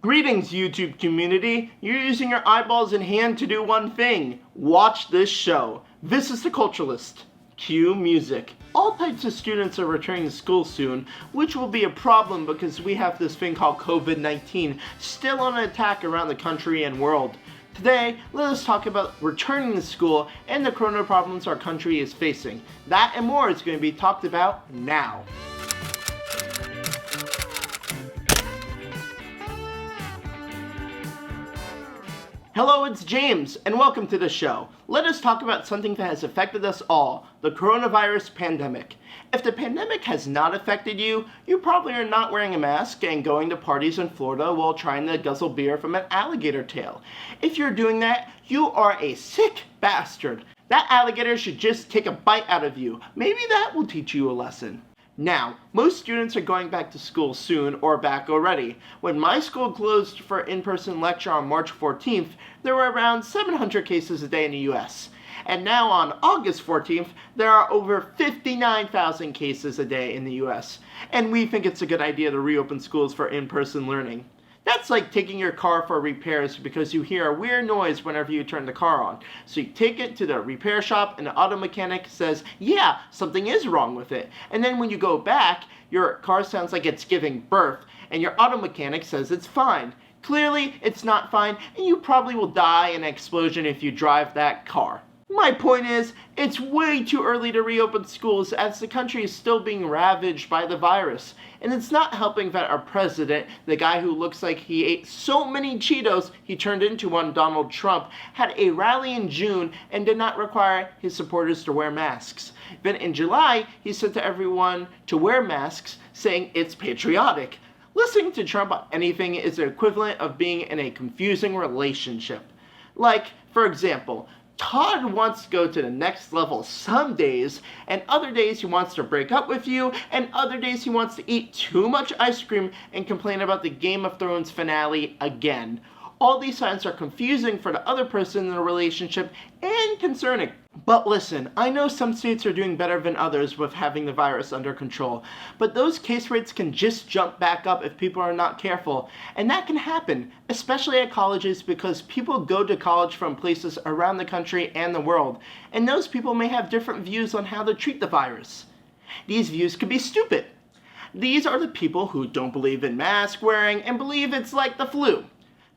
Greetings, YouTube community. You're using your eyeballs in hand to do one thing. Watch this show. This is the Culturalist. Cue music. All types of students are returning to school soon, which will be a problem because we have this thing called COVID-19 still on attack around the country and world. Today, let us talk about returning to school and the corona problems our country is facing. That and more is going to be talked about now. Hello, it's James, and welcome to the show. Let us talk about something that has affected us all, the coronavirus pandemic. If the pandemic has not affected you, you probably are not wearing a mask and going to parties in Florida while trying to guzzle beer from an alligator tail. If you're doing that, you are a sick bastard. That alligator should just take a bite out of you. Maybe that will teach you a lesson. Now, most students are going back to school soon or back already. When my school closed for in-person lecture on March 14th, there were around 700 cases a day in the US. And now on August 14th, there are over 59,000 cases a day in the US. And we think it's a good idea to reopen schools for in-person learning. That's like taking your car for repairs because you hear a weird noise whenever you turn the car on. So you take it to the repair shop and the auto mechanic says, yeah, something is wrong with it. And then when you go back, your car sounds like it's giving birth and your auto mechanic says it's fine. Clearly, it's not fine and you probably will die in an explosion if you drive that car. My point is, it's way too early to reopen schools as the country is still being ravaged by the virus. And it's not helping that our president, the guy who looks like he ate so many Cheetos he turned into one, Donald Trump, had a rally in June and did not require his supporters to wear masks. Then in July, he said to everyone to wear masks, saying it's patriotic. Listening to Trump on anything is the equivalent of being in a confusing relationship. Like, for example, Todd wants to go to the next level some days, and other days he wants to break up with you, and other days he wants to eat too much ice cream and complain about the Game of Thrones finale again. All these signs are confusing for the other person in the relationship and concerning. But listen, I know some states are doing better than others with having the virus under control, but those case rates can just jump back up if people are not careful. And that can happen, especially at colleges, because people go to college from places around the country and the world, and those people may have different views on how to treat the virus. These views could be stupid. These are the people who don't believe in mask wearing and believe it's like the flu.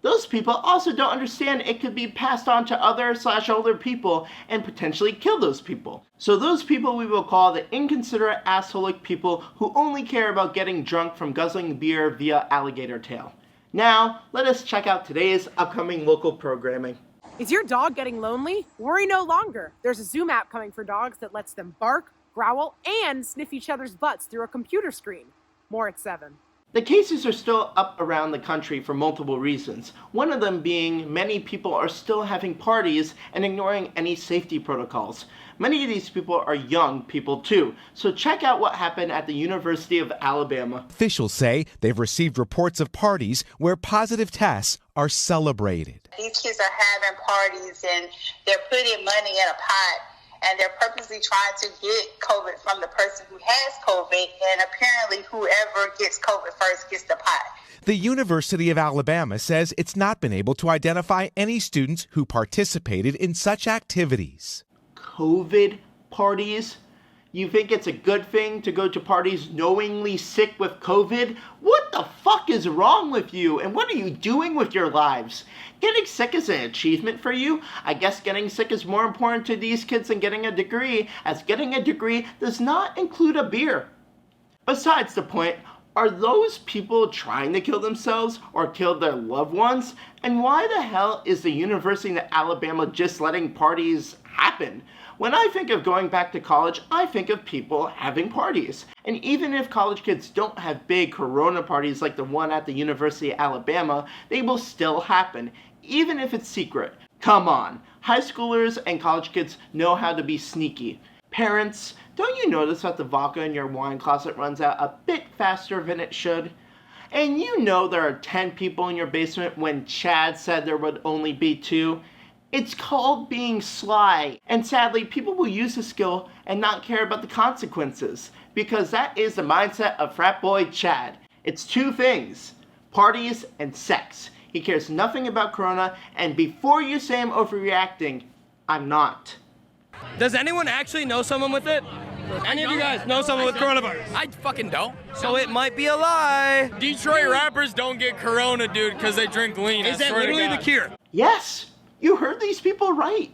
Those people also don't understand it could be passed on to other/older people and potentially kill those people. So those people we will call the inconsiderate assholic people who only care about getting drunk from guzzling beer via alligator tail. Now, let us check out today's upcoming local programming. Is your dog getting lonely? Worry no longer. There's a Zoom app coming for dogs that lets them bark, growl, and sniff each other's butts through a computer screen. More at 7. The cases are still up around the country for multiple reasons, one of them being many people are still having parties and ignoring any safety protocols. Many of these people are young people too, so check out what happened at the University of Alabama. Officials say they've received reports of parties where positive tests are celebrated. These kids are having parties and they're putting money in a pot. And they're purposely trying to get COVID from the person who has COVID, and apparently whoever gets COVID first gets the pot. The University of Alabama says it's not been able to identify any students who participated in such activities. COVID parties? You think it's a good thing to go to parties knowingly sick with COVID? What the fuck is wrong with you? And what are you doing with your lives? Getting sick is an achievement for you? I guess getting sick is more important to these kids than getting a degree, as getting a degree does not include a beer. Besides the point, are those people trying to kill themselves or kill their loved ones? And why the hell is the University of Alabama just letting parties happen? When I think of going back to college, I think of people having parties. And even if college kids don't have big corona parties like the one at the University of Alabama, they will still happen, even if it's secret. Come on, high schoolers and college kids know how to be sneaky. Parents, don't you notice that the vodka in your wine closet runs out a bit faster than it should? And you know there are 10 people in your basement when Chad said there would only be 2? It's called being sly, and sadly, people will use the skill and not care about the consequences, because that is the mindset of frat boy Chad. It's two things: parties, and sex. He cares nothing about corona, and before you say I'm overreacting, I'm not. Does anyone actually know someone with it? Any of you guys know someone with coronavirus? I fucking don't. So it might be a lie. Detroit rappers don't get corona, dude, because they drink lean. Is that literally the cure? Yes, you heard these people right.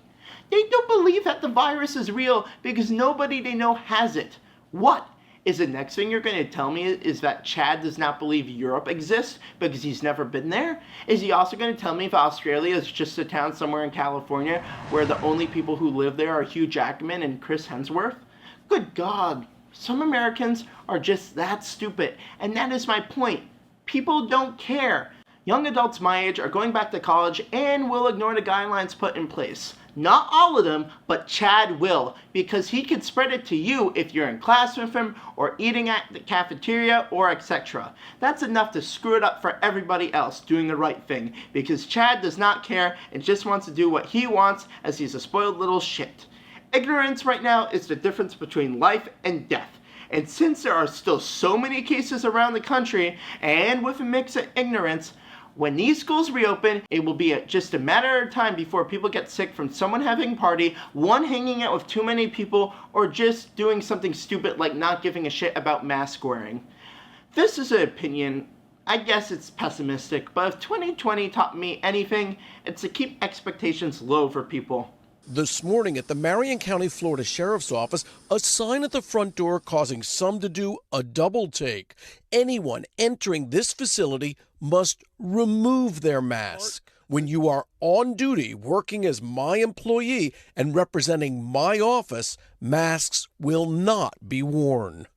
They don't believe that the virus is real because nobody they know has it. What? Is the next thing you're going to tell me is that Chad does not believe Europe exists because he's never been there? Is he also going to tell me if Australia is just a town somewhere in California where the only people who live there are Hugh Jackman and Chris Hemsworth? Good God, some Americans are just that stupid, and that is my point. People don't care. Young adults my age are going back to college and will ignore the guidelines put in place. Not all of them, but Chad will, because he could spread it to you if you're in class with him or eating at the cafeteria or etc. That's enough to screw it up for everybody else doing the right thing, because Chad does not care and just wants to do what he wants as he's a spoiled little shit. Ignorance right now is the difference between life and death. And since there are still so many cases around the country, and with a mix of ignorance, when these schools reopen, it will be just a matter of time before people get sick from someone having a party, one hanging out with too many people, or just doing something stupid like not giving a shit about mask wearing. This is an opinion. I guess it's pessimistic, but if 2020 taught me anything, it's to keep expectations low for people. This morning at the Marion County, Florida Sheriff's Office, a sign at the front door causing some to do a double take. Anyone entering this facility must remove their mask. When you are on duty working as my employee and representing my office, masks will not be worn.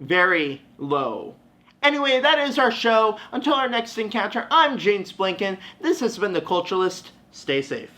Very low. Anyway, that is our show. Until our next encounter, I'm James Blinken. This has been The Culturalist. Stay safe.